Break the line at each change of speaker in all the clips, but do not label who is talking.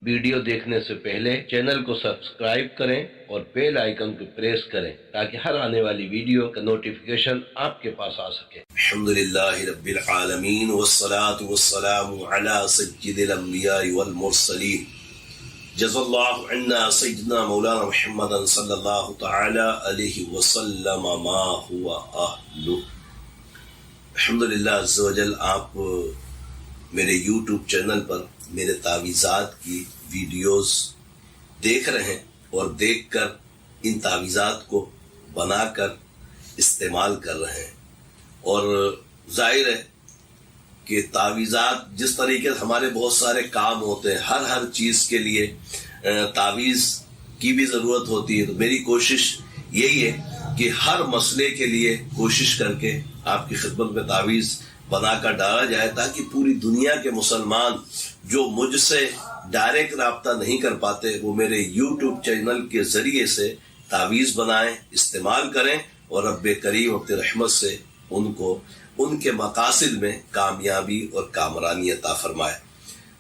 Video देखने से पहले चैनल को सब्सक्राइब करें और बेल आइकन को प्रेस करें ताकि हर आने वाली वीडियो का नोटिफिकेशन आपके पास आ सके। अल्हम्दुलिल्लाहि रब्बिल आलमीन वस्सलातु वस्सलामु अला सय्यिदिल अंबिया वल मुरसलीन जज़ल्लाहु अन्ना सय्यिदना मौलाना मुहम्मदन सल्लल्लाहु तआला अलैहि वसल्लम मा हुवा अहलु। अल्हम्दुलिल्लाह अज़्ज़ व जल आप मेरे YouTube चैनल पर मेरे तावीज़ात की वीडियोस देख रहे हैं और देखकर इन तावीज़ात को बनाकर इस्तेमाल कर रहे हैं। और जाहिर है कि तावीज़ात जिस तरीके से हमारे बहुत सारे काम होते हैं, हर चीज़ के लिए तावीज़ की भी ज़रूरत होती है, तो मेरी कोशिश यही है कि हर मसले के लिए कोशिश करके आपकी खिदमत में तावीज़ बनाकर डाला जाए ताकि पूरी दुनिया के मुसलमान जो मुझसे डायरेक्ट राब्ता नहीं कर पाते वो मेरे YouTube चैनल के जरिए से तावीज़ बनाएं, इस्तेमाल करें और रब्बे करीम अपनी रहमत से उनको उनके मकासिद में कामयाबी और कामरानी अता फरमाए।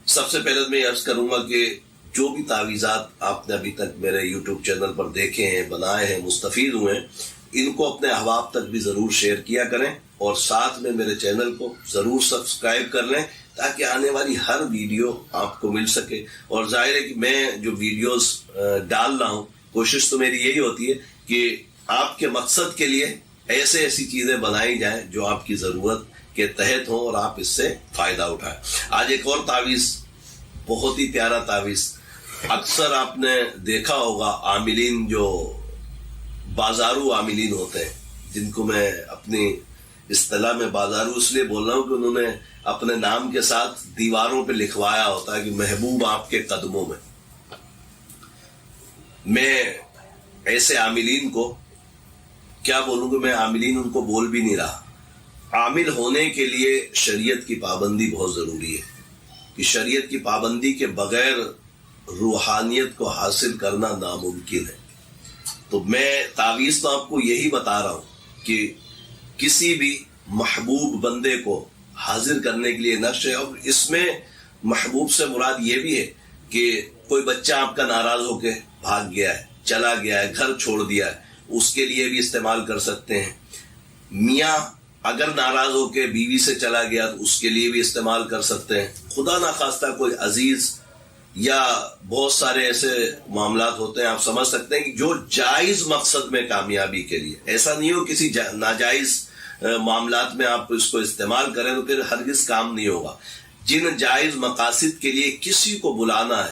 सबसे पहले मैं अर्ज करूंगा कि जो भी तावीज़ात आपने अभी तक मेरे YouTube चैनल पर देखे हैं, बनाए हैं, मुस्तफ़ीद हुए हैं, इनको अपने अहबाब तक भी ज़रूर शेयर किया करें और साथ में मेरे चैनल को ज़रूर सब्सक्राइब कर लें ताकि आने वाली हर वीडियो आपको मिल सके। और जाहिर है कि मैं जो वीडियोस डाल रहा हूँ, कोशिश तो मेरी यही होती है कि आपके मकसद के लिए ऐसी चीज़ें बनाई जाएं जो आपकी ज़रूरत के तहत हों और आप इससे फ़ायदा उठाएं। आज एक और तावीज़, बहुत ही प्यारा तावीज़। अक्सर आपने देखा होगा आमिलीन, जो बाजारू आमिलीन होते हैं, जिनको मैं अपनी इस्तिलाह में बाजारू इसलिए बोल रहा हूँ कि उन्होंने अपने नाम के साथ दीवारों पे लिखवाया होता है कि महबूब आपके कदमों में। मैं ऐसे आमिलीन को क्या बोलूँगा, मैं आमिलीन उनको बोल भी नहीं रहा। आमिल होने के लिए शरीयत की पाबंदी बहुत ज़रूरी है कि शरीयत की पाबंदी के बगैर रूहानियत को हासिल करना नामुमकिन है। तो मैं तावीज़ तो आपको यही बता रहा हूँ कि किसी भी महबूब बंदे को हाजिर करने के लिए नक्श है। और इसमें महबूब से मुराद ये भी है कि कोई बच्चा आपका नाराज होकर भाग गया है, चला गया है, घर छोड़ दिया है, उसके लिए भी इस्तेमाल कर सकते हैं। मियाँ अगर नाराज होकर बीवी से चला गया तो उसके लिए भी इस्तेमाल कर सकते हैं। खुदा ना खास्ता कोई अजीज या बहुत सारे ऐसे मामलात होते हैं, आप समझ सकते हैं कि जो जायज मकसद में कामयाबी के लिए, ऐसा नहीं हो किसी नाजायज मामलात में आप इसको इस्तेमाल करें तो फिर हरगिज काम नहीं होगा। जिन जायज मकासिद के लिए किसी को बुलाना है